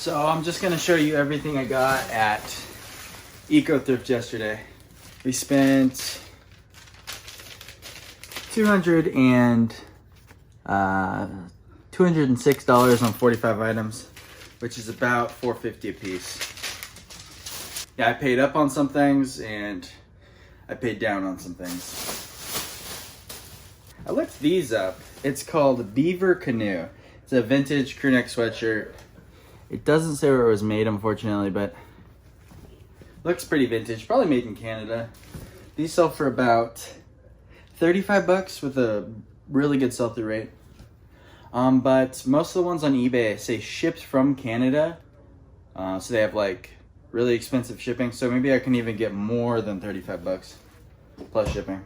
So I'm just gonna show you everything I got at Eco Thrift yesterday. We spent $206 on 45 items, which is about $4.50 a piece. Yeah, I paid up on some things and I paid down on some things. I looked these up. It's called Beaver Canoe. It's a vintage crew neck sweatshirt. It doesn't say where it was made, unfortunately, but looks pretty vintage. Probably made in Canada. These sell for about 35 bucks with a really good sell-through rate. But most of the ones on eBay say shipped from Canada. So they have like really expensive shipping. So maybe I can even get more than 35 bucks plus shipping.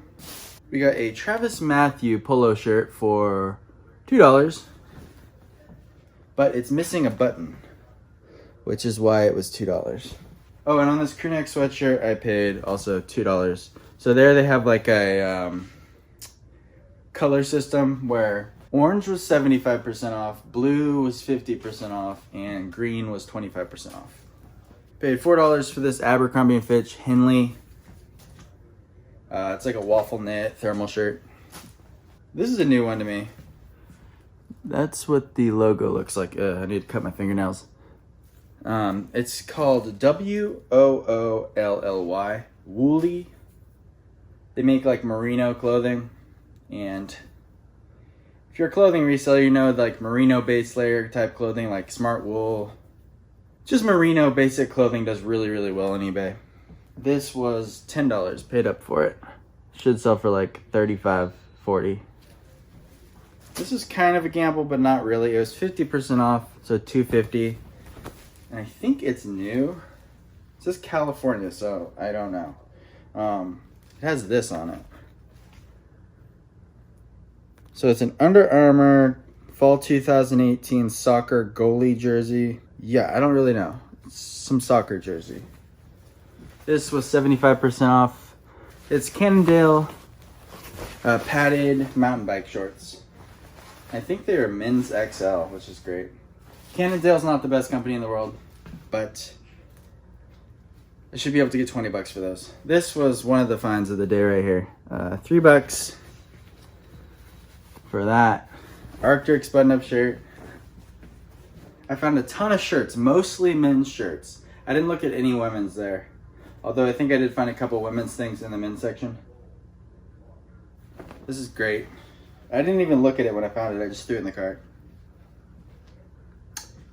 We got a Travis Matthew polo shirt for $2, but it's missing a button, which is why it was $2. Oh, and on this crew neck sweatshirt, I paid also $2. So there they have like a color system where orange was 75% off, blue was 50% off, and green was 25% off. Paid $4 for this Abercrombie & Fitch Henley. It's like a waffle knit thermal shirt. This is a new one to me. That's what the logo looks like. I need to cut my fingernails. It's called WOOLLY, Woolly. They make like merino clothing, and if you're a clothing reseller, you know, like merino base layer type clothing like Smart Wool. Just merino basic clothing does really, really well on eBay. This was $10, paid up for it. Should sell for like $35, $40. This is kind of a gamble, but not really. It was 50% off, so $2.50. And I think it's new. It says California, so I don't know. It has this on it. So it's an Under Armour Fall 2018 soccer goalie jersey. Yeah, I don't really know. It's some soccer jersey. This was 75% off. It's Cannondale padded mountain bike shorts. I think they are men's XL, which is great. Cannondale's not the best company in the world, but I should be able to get 20 bucks for those. This was one of the finds of the day right here. $3 for that. Arc'teryx button-up shirt. I found a ton of shirts, mostly men's shirts. I didn't look at any women's there. Although I think I did find a couple women's things in the men's section. This is great. I didn't even look at it when I found it. I just threw it in the cart.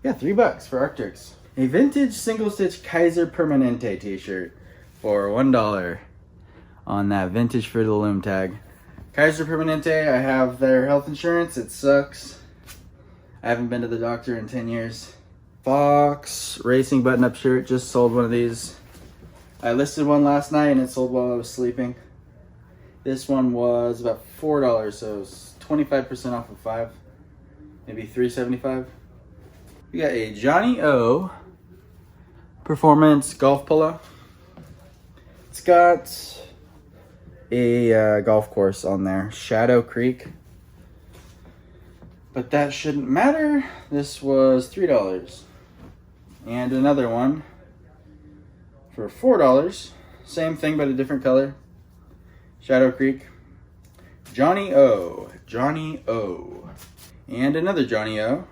Yeah, $3 for Arc'teryx. A vintage single-stitch Kaiser Permanente t-shirt for $1 on that vintage Fruit of the Loom tag. Kaiser Permanente, I have their health insurance. It sucks. I haven't been to the doctor in 10 years. Fox racing button-up shirt. Just sold one of these. I listed one last night and it sold while I was sleeping. This one was about $4, so it was 25% off of $5. Maybe $3.75. We got a Johnny O performance golf polo. It's got a golf course on there, Shadow Creek. But that shouldn't matter. This was $3. And another one for $4. Same thing, but a different color. Shadow Creek. Johnny O. Johnny O. And another Johnny O.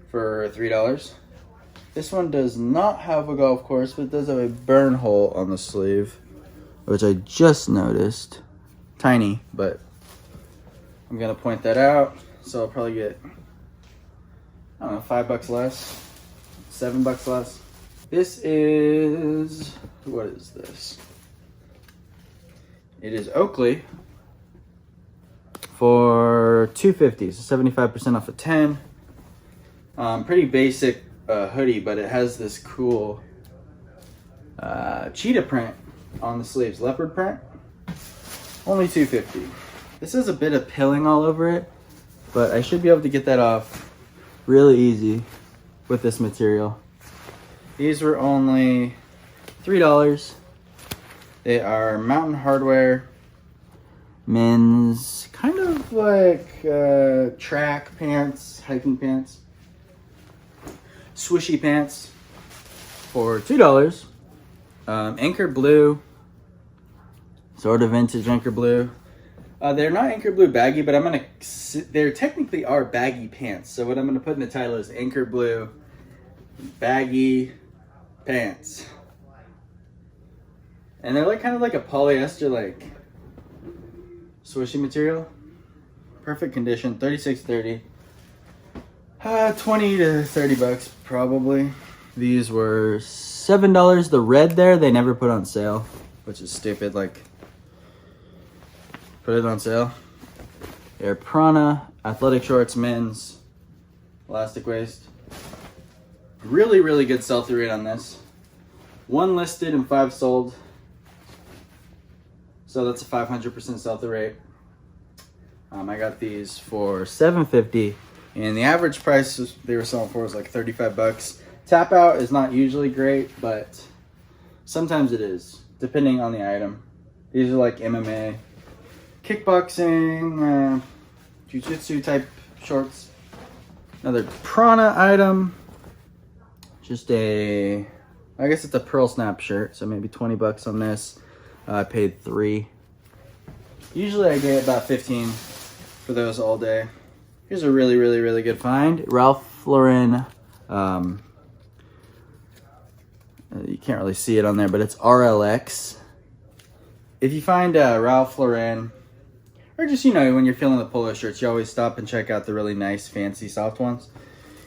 For $3. This one does not have a golf course, but it does have a burn hole on the sleeve, which I just noticed. Tiny, but I'm gonna point that out. So I'll probably get, I don't know, $5 less, $7 less. This is, what is this? It is Oakley for $2.50, so 75% off of 10. Pretty basic hoodie, but it has this cool cheetah print on the sleeves, leopard print. Only $2.50. This has a bit of pilling all over it, but I should be able to get that off really easy with this material. These were only $3. They are Mountain Hardwear men's, kind of like track pants, hiking pants. swishy pants for $2. Anchor blue, sort of vintage anchor blue. They're not anchor blue baggy, but they're technically are baggy pants. So what I'm gonna put in the title is anchor blue baggy pants. And they're like kind of like a polyester like swishy material. Perfect condition, $36.30. 20 to 30 bucks probably. These were $7. The red there, they never put on sale, which is stupid. Like, put it on sale. They're Prana athletic shorts, men's, elastic waist. Really, really good sell-through rate on this. 1 listed and 5 sold. So that's a 500% sell-through rate. I got these for $7.50, and the average price they were selling for was like 35 bucks. Tap out is not usually great, but sometimes it is, depending on the item. These are like MMA, kickboxing, jiu-jitsu type shorts. Another Prana item. Just I guess it's a pearl snap shirt, so maybe 20 bucks on this. I paid $3. Usually I get about 15 for those all day. Here's a really, really, really good find. Ralph Lauren, you can't really see it on there, but it's RLX. If you find Ralph Lauren, or just, you know, when you're feeling the polo shirts, you always stop and check out the really nice, fancy, soft ones.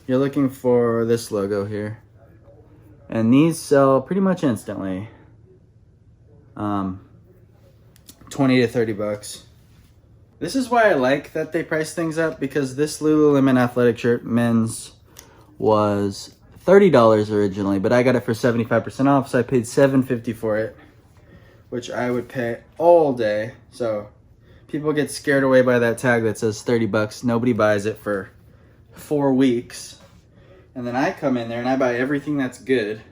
You're looking for this logo here. And these sell pretty much instantly. 20 to 30 bucks. This is why I like that they price things up, because this Lululemon athletic shirt men's was $30 originally, but I got it for 75% off, so I paid $7.50 for it, which I would pay all day. So people get scared away by that tag that says 30 bucks. Nobody buys it for 4 weeks. And then I come in there and I buy everything that's good.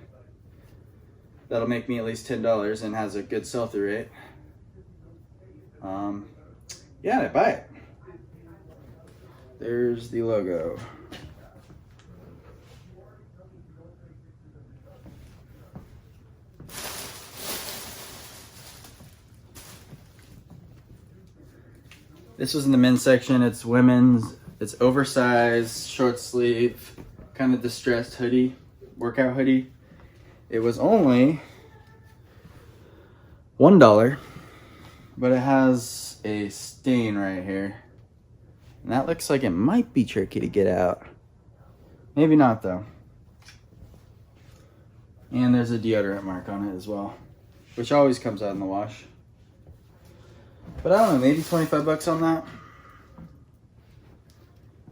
That'll make me at least $10 and has a good sell-through rate. Yeah, I buy it. There's the logo. This was in the men's section. It's women's. It's oversized, short sleeve, kind of distressed hoodie, workout hoodie. It was only $1, but it has a stain right here. And that looks like it might be tricky to get out. Maybe not though. And there's a deodorant mark on it as well, which always comes out in the wash. But I don't know, maybe 25 bucks on that.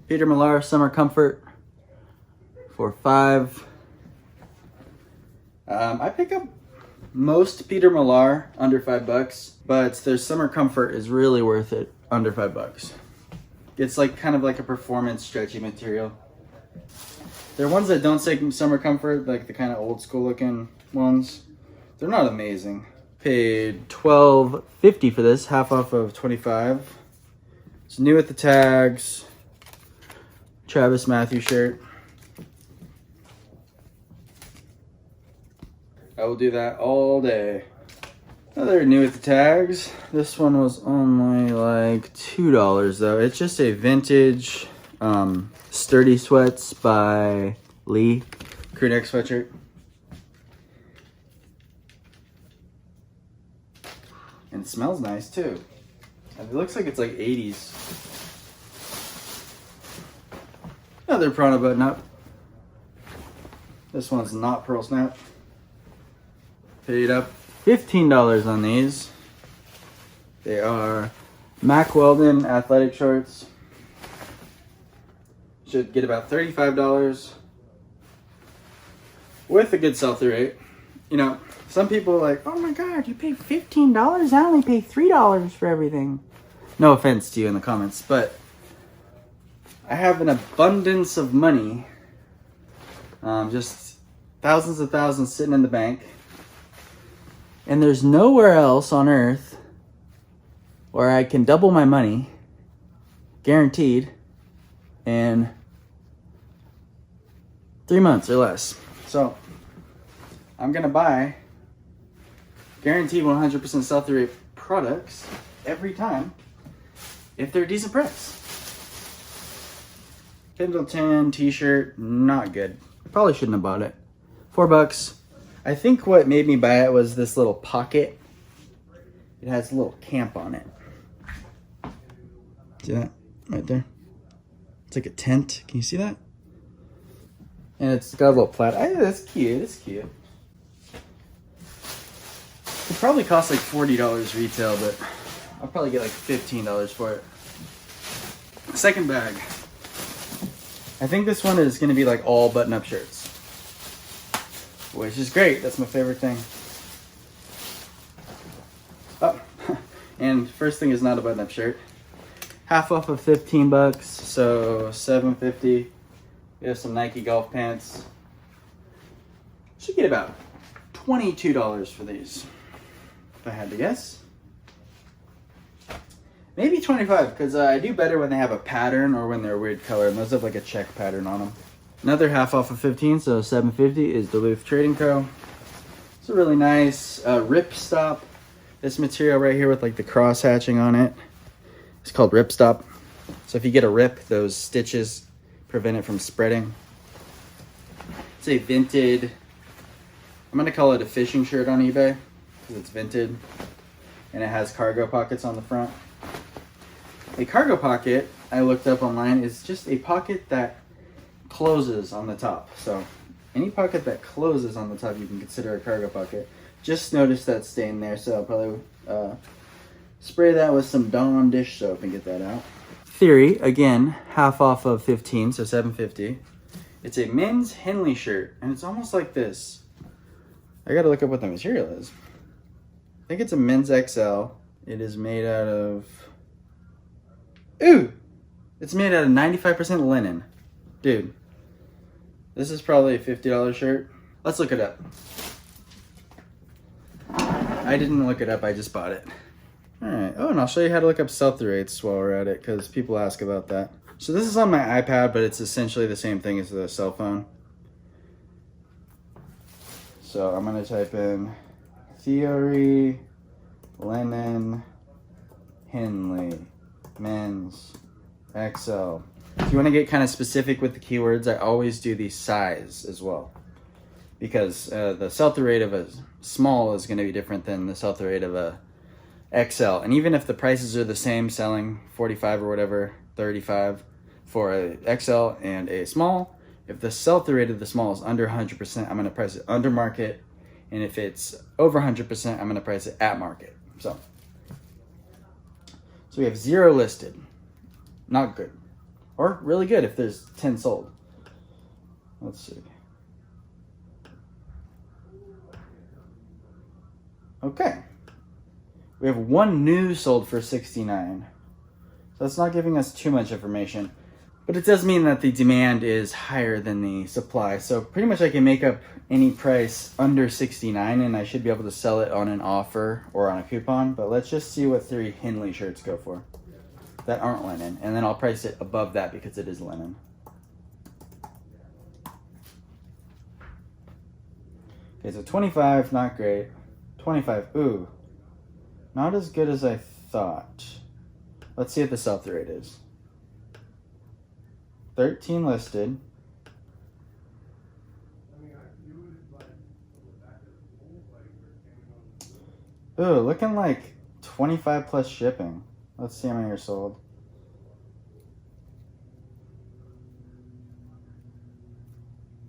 Peter Millar Summer Comfort for $5. I pick up most Peter Millar under $5, but their Summer Comfort is really worth it under $5. It's like kind of like a performance stretchy material. There are ones that don't say Summer Comfort, like the kind of old school looking ones. They're not amazing. Paid $12.50 for this, half off of $25. It's new with the tags. Travis Matthew shirt. I will do that all day. Another new with the tags. This one was only like $2 though. It's just a vintage Sturdy Sweats by Lee crew neck sweatshirt. And it smells nice too. It looks like it's like 80s. Another Prana button up. This one's not pearl snap. Paid up $15 on these. They are Mack Weldon athletic shorts. Should get about $35 with a good sell-through rate. You know, some people are like, oh my God, you paid $15? I only pay $3 for everything. No offense to you in the comments, but I have an abundance of money. Just thousands of thousands sitting in the bank. And there's nowhere else on earth where I can double my money, guaranteed, in 3 months or less. So I'm gonna buy guaranteed 100% sell-through rate products every time if they're a decent price. Pendleton t-shirt, not good. Probably shouldn't have bought it. $4. I think what made me buy it was this little pocket. It has a little camp on it. See that right there? It's like a tent. Can you see that? And it's got a little plaid. That's cute. It's cute. It probably costs like $40 retail, but I'll probably get like $15 for it. Second bag. I think this one is going to be like all button-up shirts, which is great. That's my favorite thing. Oh, and first thing is not a button-up shirt. Half off of $15, so $7.50. We have some Nike golf pants. Should get about $22 for these, if I had to guess. Maybe 25, because I do better when they have a pattern or when they're a weird color, and those have like a check pattern on them. Another half off of 15, so $7.50 is Duluth Trading Co. It's a really nice rip stop. This material right here with like the cross hatching on it, it's called rip stop. So if you get a rip, those stitches prevent it from spreading. It's a vinted, I'm gonna call it a fishing shirt on eBay, because it's vinted, and it has cargo pockets on the front. A cargo pocket, I looked up online, is just a pocket that closes on the top. So any pocket that closes on the top you can consider a cargo pocket. Just noticed that stain there, so I'll probably spray that with some Dawn dish soap and get that out. Theory, again, half off of 15, so $7.50. It's a men's Henley shirt, and it's almost like this. I gotta look up what the material is. I think it's a men's XL. It is made out of... Ooh! It's made out of 95% linen. Dude, this is probably a $50 shirt. Let's look it up. I didn't look it up, I just bought it. Alright, oh, and I'll show you how to look up sell-through rates while we're at it, because people ask about that. So this is on my iPad, but it's essentially the same thing as the cell phone. So I'm going to type in Theory, Linen, Henley, Men's, XL. If you want to get kind of specific with the keywords, I always do the size as well. Because the sell-through rate of a small is going to be different than the sell-through rate of a XL. And even if the prices are the same, selling 45 or whatever, 35 for a XL and a small, if the sell-through rate of the small is under 100%, I'm going to price it under market. And if it's over 100%, I'm going to price it at market. So we have 0 listed. Not good. Or really good if there's 10 sold. Let's see. Okay. We have 1 new sold for $69. So that's not giving us too much information. But it does mean that the demand is higher than the supply. So pretty much I can make up any price under $69 and I should be able to sell it on an offer or on a coupon. But let's just see what 3 Henley shirts go for that aren't linen. And then I'll price it above that because it is linen. Okay, so 25, not great. 25, ooh. Not as good as I thought. Let's see what the sell-through rate is. 13 listed. Ooh, looking like 25 plus shipping. Let's see how many are sold.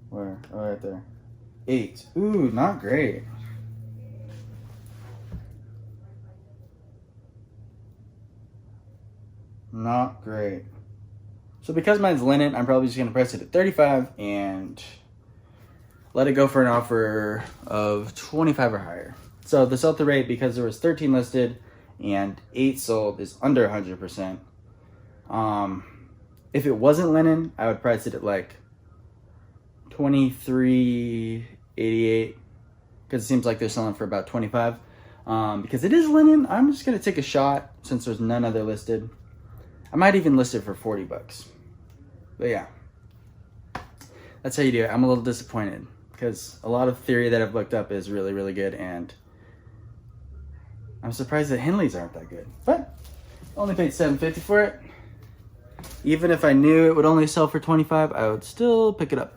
Where? Oh, right there. 8. Ooh, not great. Not great. So because mine's linen, I'm probably just going to price it at 35 and let it go for an offer of 25 or higher. So the sell-through rate, because there was 13 listed and 8 sold, is under 100%. If it wasn't linen, I would price it at like $23.88 because it seems like they're selling for about 25. Because it is linen, I'm just going to take a shot since there's none other listed. I might even list it for $40. But yeah. that's how you do it. I'm a little disappointed because a lot of theory that I've looked up is really, really good, and I'm surprised that Henley's aren't that good. But only paid $7.50 for it. Even if I knew it would only sell for $25, I would still pick it up.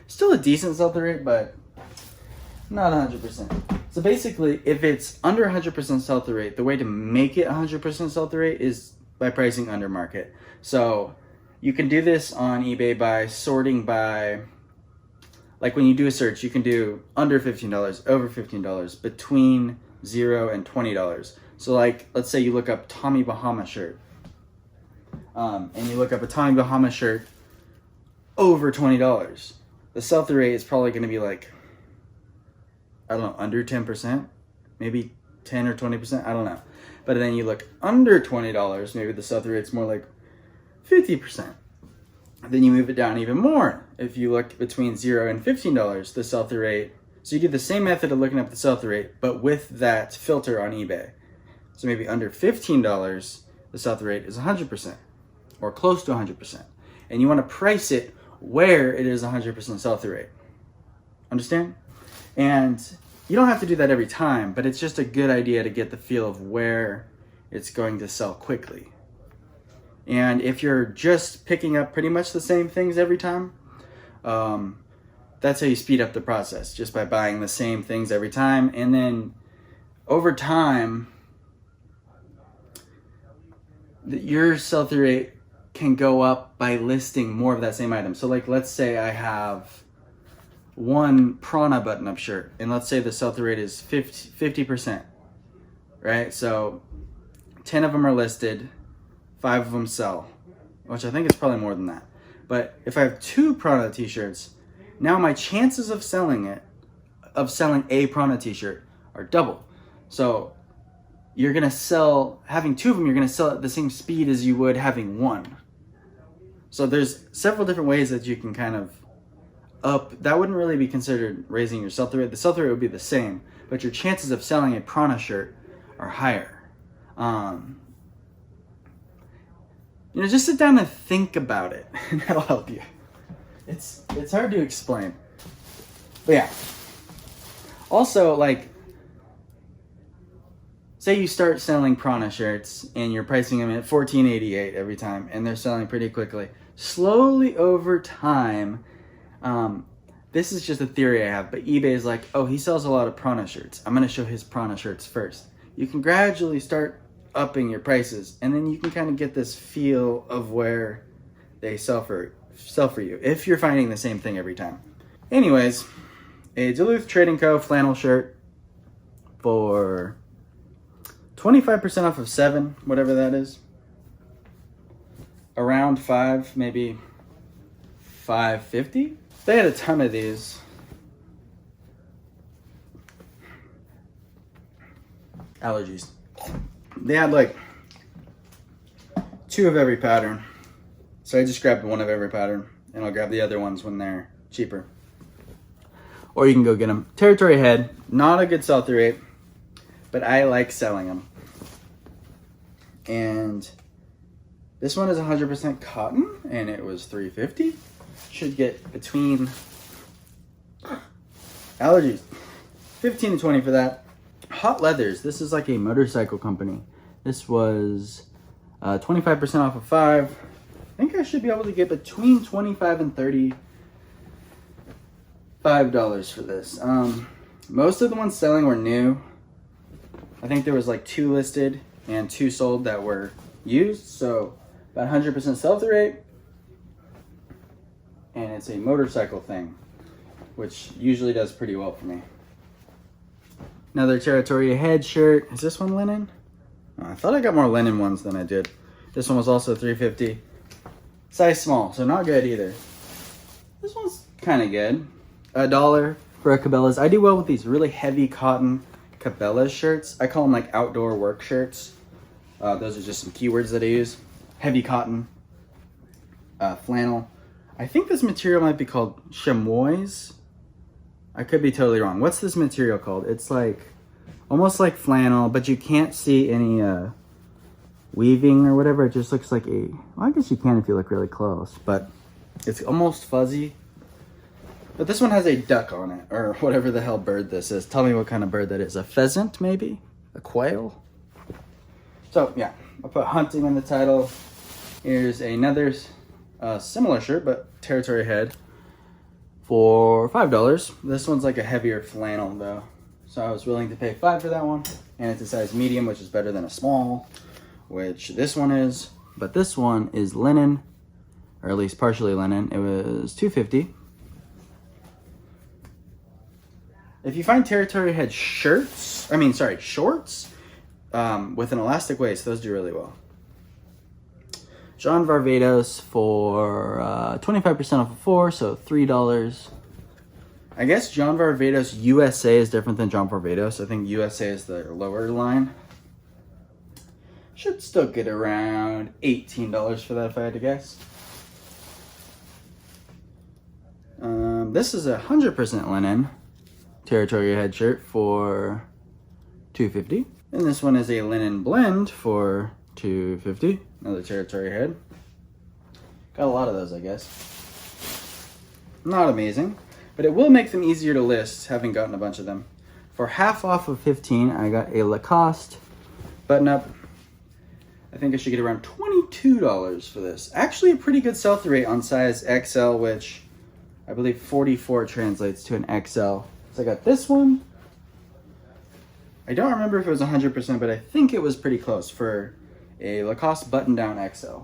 Still a decent sell-through rate, but not 100%. So basically, if it's under 100% sell-through rate, the way to make it 100% sell-through rate is by pricing under market. So you can do this on eBay by sorting by, like when you do a search, you can do under $15, over $15, between $0 and $20. So like, let's say you look up Tommy Bahama shirt, and you look up a Tommy Bahama shirt over $20. The sell-through rate is probably going to be like, I don't know, under 10%, maybe 10 or 20%, I don't know. But then you look under $20, maybe the sell-through rate's more like 50%. Then you move it down even more. If you look between $0 and $15, the sell-through rate, so you do the same method of looking up the sell-through rate, but with that filter on eBay. So maybe under $15, the sell-through rate is 100%, or close to 100%. And you want to price it where it is 100% sell-through rate. Understand? And you don't have to do that every time, but it's just a good idea to get the feel of where it's going to sell quickly. And if you're just picking up pretty much the same things every time, that's how you speed up the process, just by buying the same things every time. And then over time, your sell-through rate can go up by listing more of that same item. So like, let's say I have one Prana button-up shirt, and let's say the sell-through rate is 50%, right? So 10 of them are listed, 5 of them sell, which I think is probably more than that. But if I have 2 Prana t-shirts, now my chances of selling a Prana t-shirt are double. So you're gonna sell, having 2 of them, you're gonna sell at the same speed as you would having 1. So there's several different ways that you can kind of up. That wouldn't really be considered raising your sell-through rate. The sell-through rate would be the same, but your chances of selling a Prana shirt are higher. You know, just sit down and think about it, and that'll help you. It's hard to explain. But yeah. Also, like, say you start selling Prana shirts and you're pricing them at $14.88 every time, and they're selling pretty quickly. Slowly over time, this is just a theory I have, but eBay is like, oh, he sells a lot of Prana shirts. I'm going to show his Prana shirts first. You can gradually start upping your prices, and then you can kind of get this feel of where they sell for you, if you're finding the same thing every time. Anyways, a Duluth Trading Co. flannel shirt for 25% off of 7, whatever that is. Around 5, maybe $5.50. They had a ton of these. Allergies. They had like 2 of every pattern. So I just grabbed 1 of every pattern, and I'll grab the other ones when they're cheaper. Or you can go get them. Territory Head, not a good sell-through rate, but I like selling them. And this one is 100% cotton, and it was $3.50. Should get between, allergies, 15 to 20 for that. Hot Leathers, this is like a motorcycle company. This was 25% off of 5. I think I should be able to get between $25 and $35 for this. Most of the ones selling were new. I think there was like 2 listed and 2 sold that were used. So about 100% sell-through rate. And it's a motorcycle thing, which usually does pretty well for me. Another Territory Head shirt. Is this one linen? Oh, I thought I got more linen ones than I did. This one was also $3.50. Size small, so not good either. This one's kind of good. $1 for a Cabela's. I do well with these really heavy cotton Cabela's shirts. I call them like outdoor work shirts. Those are just some keywords that I use. Heavy cotton, flannel. I think this material might be called chamois. I could be totally wrong. What's this material called? It's like almost like flannel, but you can't see any weaving or whatever. It just looks like a, well, I guess you can if you look really close, but It's almost fuzzy. But this one has a duck on it, or whatever the hell bird this is. Tell me what kind of bird that is. A pheasant, maybe? A quail? So, yeah. I'll put hunting in the title. Here's another similar shirt, but territory head for $5. This one's like a heavier flannel, though. So I was willing to pay $5 for that one. And it's a size medium, which is better than a small, which this one is. But this one is linen, or at least partially linen. It was $2.50. If you find territory head shorts with an elastic waist, those do really well. John Varvatos for 25% off of 4, so $3. I guess John Varvatos USA is different than John Varvatos. I think USA is the lower line. Should still get around $18 for that if I had to guess. This is 100% linen territory head shirt for $2.50. And this one is a linen blend for $2.50. Another territory head. Got a lot of those, I guess. Not amazing, but it will make them easier to list, having gotten a bunch of them. For half off of 15, I got a Lacoste button-up. I think I should get around $22 for this. Actually, a pretty good sell-through rate on size XL, which I believe 44 translates to an XL. So I got this one. I don't remember if it was 100%, but I think it was pretty close for a Lacoste button-down XL.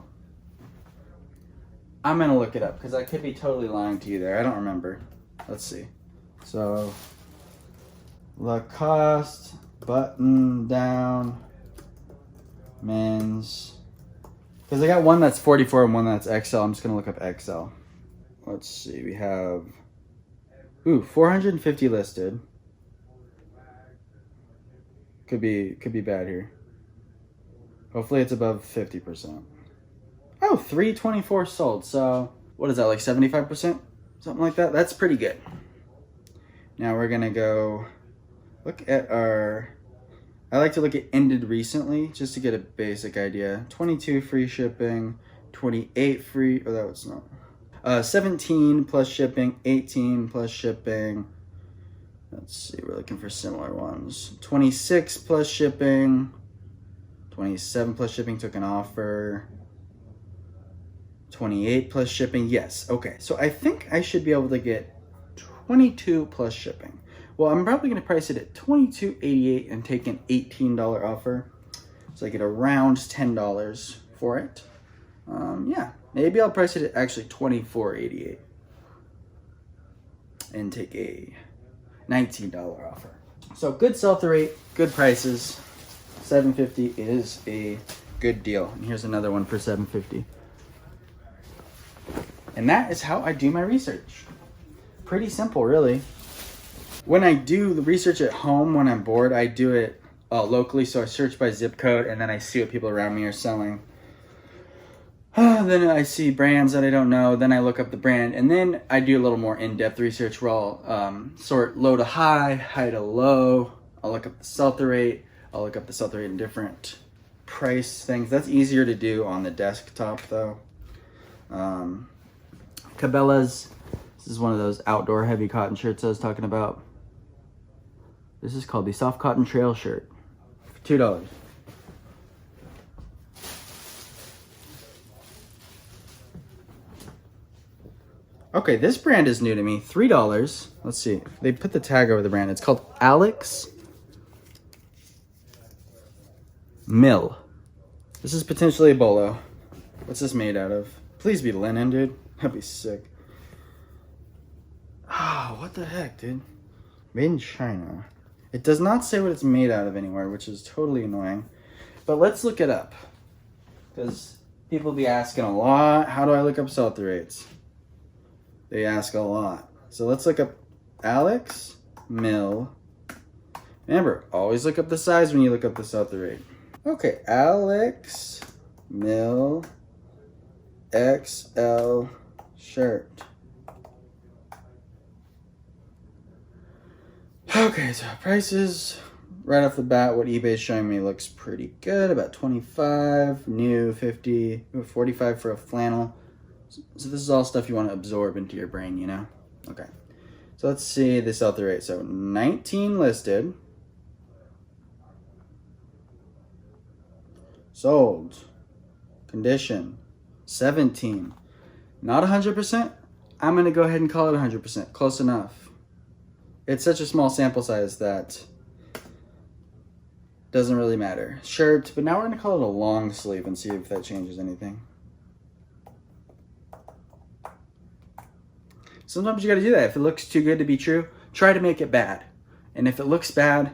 I'm gonna look it up because I could be totally lying to you there. I don't remember. Let's see. So, Lacoste button-down men's. Because I got one that's 44 and one that's XL. I'm just gonna look up XL. Let's see. We have 450 listed. Could be bad here. Hopefully it's above 50%. Oh, 324 sold. So what is that, like 75%? Something like that? That's pretty good. Now we're gonna go look at our, I like to look at ended recently just to get a basic idea. 22 free shipping, 28 free, oh that was not. 17 plus shipping, 18 plus shipping. Let's see, we're looking for similar ones. 26 plus shipping, 27 plus shipping, took an offer. 28 plus shipping, yes, okay. So I think I should be able to get 22 plus shipping. Well, I'm probably gonna price it at $22.88 and take an $18 offer. So I get around $10 for it. Yeah, maybe I'll price it at actually $24.88 and take a $19 offer. So good sell-through rate, good prices. $7.50 is a good deal. And here's another one for $7.50. And that is how I do my research. Pretty simple, really. When I do the research at home, when I'm bored, I do it locally. So I search by zip code and then I see what people around me are selling. Then I see brands that I don't know. Then I look up the brand. And then I do a little more in-depth research where I'll sort low to high, high to low. I'll look up the sell-through rate. I'll look up the sell-through rate in different price things. That's easier to do on the desktop, though. Cabela's. This is one of those outdoor heavy cotton shirts I was talking about. This is called the Soft Cotton Trail Shirt for $2. Okay, this brand is new to me. $3. Let's see. They put the tag over the brand. It's called Alex Mill. This is potentially a bolo. What's this made out of? Please be linen, dude. That'd be sick. Oh, what the heck, dude? Made in China. It does not say what it's made out of anywhere, which is totally annoying. But let's look it up. Because people be asking a lot. How do I look up sell-through rates? They ask a lot. So let's look up Alex Mill. Remember, always look up the size when you look up the sell-through rate. Okay, Alex Mill XL shirt. Okay, so prices right off the bat, what eBay's showing me looks pretty good. About 25, new 50, 45 for a flannel. So this is all stuff you want to absorb into your brain, you know? Okay. So let's see the sell-through rate. So 19 listed. Sold. Condition. 17. Not 100%. I'm going to go ahead and call it 100%. Close enough. It's such a small sample size that doesn't really matter. Shirt, but now we're going to call it a long sleeve and see if that changes anything. Sometimes you got to do that. If it looks too good to be true, try to make it bad. And if it looks bad,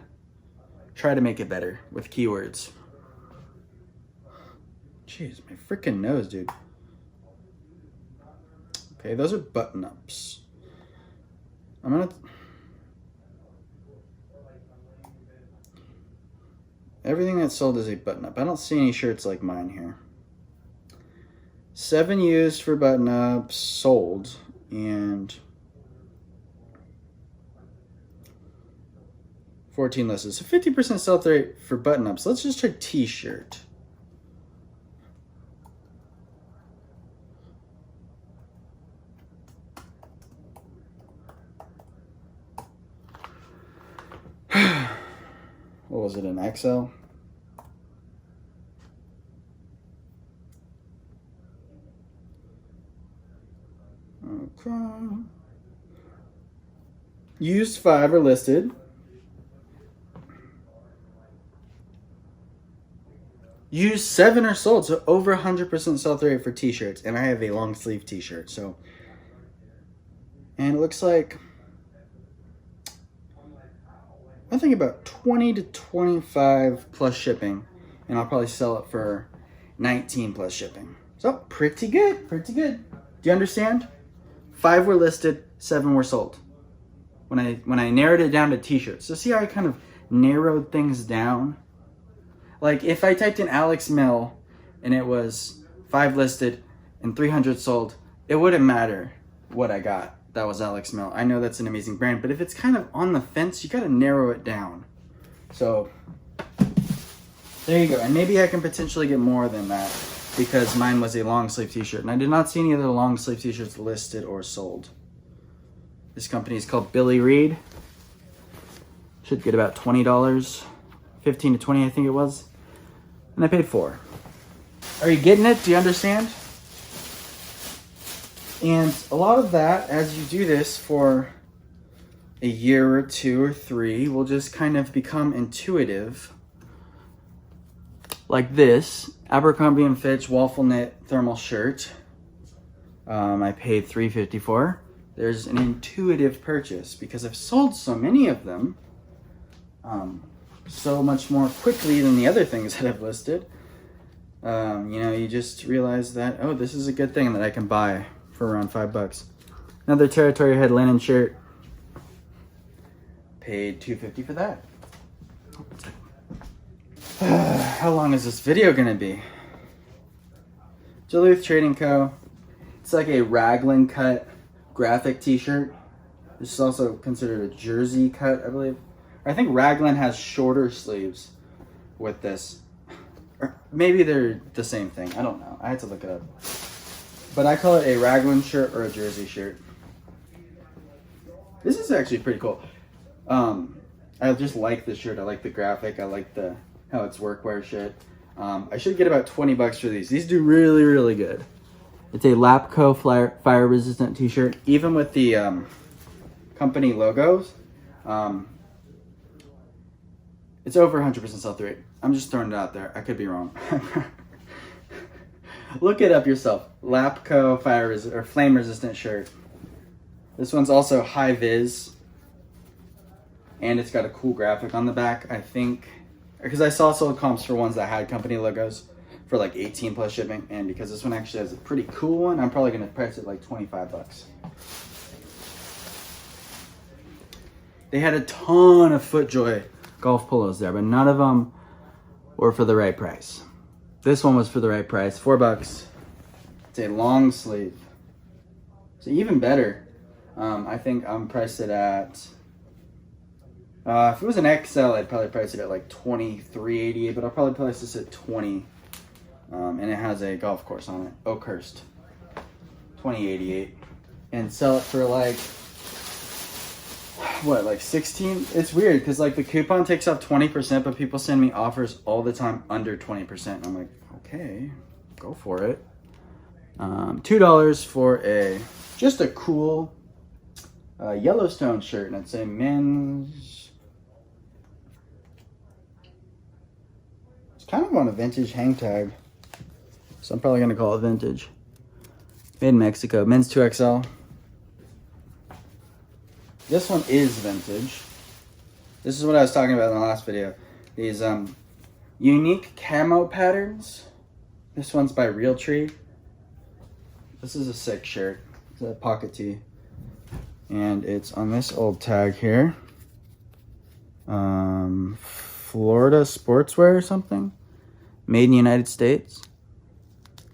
try to make it better with keywords. Jeez, my freaking nose, dude. Okay, those are button-ups. Everything that's sold is a button-up. I don't see any shirts like mine here. 7 used for button-ups sold, and 14 listed. So 50% sell-through rate for button-ups. Let's just try t-shirt. What was it, an XL? Okay. Used 5 are listed. Used 7 are sold, so over 100% sell-through rate for t-shirts. And I have a long sleeve t-shirt, so. And it looks like, I think about 20 to 25 plus shipping, and I'll probably sell it for 19 plus shipping. So pretty good, pretty good. Do you understand? 5 were listed, 7 were sold. When I narrowed it down to t-shirts. So see how I kind of narrowed things down? Like if I typed in Alex Mill and it was 5 listed and 300 sold, it wouldn't matter what I got. That was Alex Mill. I know that's an amazing brand, but if it's kind of on the fence, you got to narrow it down. So there you go. And maybe I can potentially get more than that because mine was a long sleeve t-shirt. And I did not see any other long sleeve t-shirts listed or sold. This company is called Billy Reed. Should get about $20, 15 to 20, I think it was. And I paid $4. Are you getting it? Do you understand? And a lot of that, as you do this for a year or 2 or 3, will just kind of become intuitive. Like this, Abercrombie & Fitch waffle knit thermal shirt. I paid $3.50 for. There's an intuitive purchase because I've sold so many of them so much more quickly than the other things that I've listed. You know, you just realize that, oh, this is a good thing that I can buy for around $5. Another Territory Head linen shirt. Paid $2.50 for that. How long is this video gonna be? Duluth Trading Co. It's like a raglan cut graphic t-shirt. This is also considered a jersey cut, I believe. I think raglan has shorter sleeves with this. Or maybe they're the same thing. I don't know. I had to look it up. But I call it a raglan shirt or a jersey shirt. This is actually pretty cool. I just like the shirt. I like the graphic. I like how it's workwear shit. I should get about $20 for these. These do really, really good. It's a Lapco fire resistant t-shirt. Even with the company logos, it's over 100% sell-through rate. I'm just throwing it out there. I could be wrong. Look it up yourself. Lapco flame resistant shirt. This one's also high vis, and it's got a cool graphic on the back. I think because I saw sold comps for ones that had company logos for like 18 plus shipping, and because this one actually has a pretty cool one, I'm probably gonna price it like $25. They had a ton of FootJoy golf polos there, but none of them were for the right price. This one was for the right price, $4. It's a long sleeve. So even better. I think I'm priced it at, if it was an XL, I'd probably price it at like $23.88, but I'll probably price this at $20. And it has a golf course on it, Oakhurst. $20.88, and sell it for like, what, like 16? It's weird because like the coupon takes off 20%, but people send me offers all the time under 20%. And I'm like, okay, go for it. $2 for just a cool Yellowstone shirt, and it's a men's. It's kind of on a vintage hang tag, so I'm probably gonna call it vintage. Made in Mexico, men's 2XL. This one is vintage. This is what I was talking about in the last video. These unique camo patterns. This one's by Realtree. This is a sick shirt. It's a pocket tee. And it's on this old tag here. Florida Sportswear or something. Made in the United States.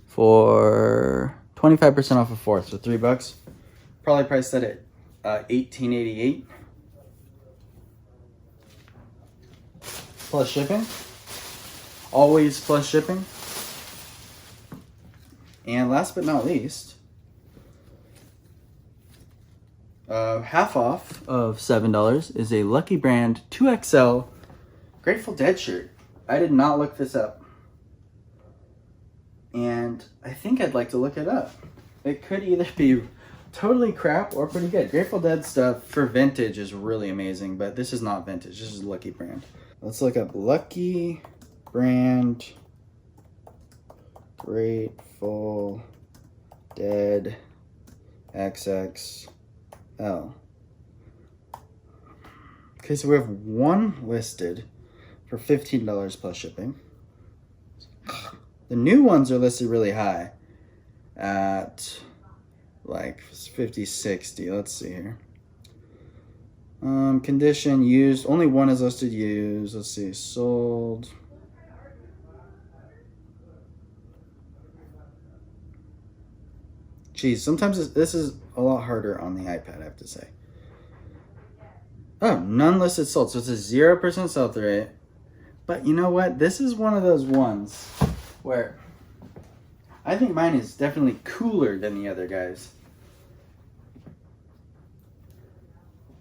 For 25% off of 4th, so $3. Probably priced that at $18.88 plus shipping. Always plus shipping. And last but not least, half off of $7 is a Lucky Brand 2XL Grateful Dead shirt. I did not look this up, and I think I'd like to look it up. It could either be totally crap or pretty good. Grateful Dead stuff for vintage is really amazing, but this is not vintage. This is Lucky Brand. Let's look up Lucky Brand Grateful Dead XXL. Okay, so we have one listed for $15 plus shipping. The new ones are listed really high at like 50, 60. Let's see here. Condition used. Only one is listed used. Let's see. Sold. Geez, sometimes this is a lot harder on the iPad, I have to say. Oh, none listed sold. So it's a 0% sell-through rate. But you know what? This is one of those ones where I think mine is definitely cooler than the other guys.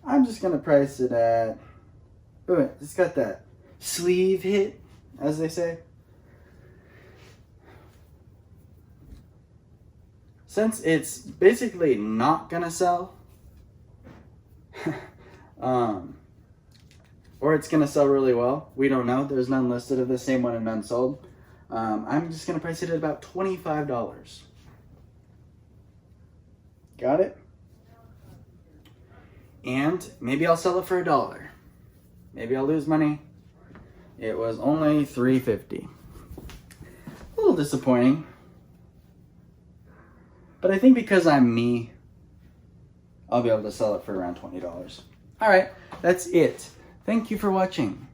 I'm just going to price it at... Oh, it's got that sleeve hit, as they say. Since it's basically not going to sell, or it's going to sell really well, we don't know. There's none listed of the same one and none sold. I'm just going to price it at about $25. Got it? And maybe I'll sell it for $1. Maybe I'll lose money. It was only $3.50. A little disappointing. But I think because I'm me, I'll be able to sell it for around $20. All right, that's it. Thank you for watching.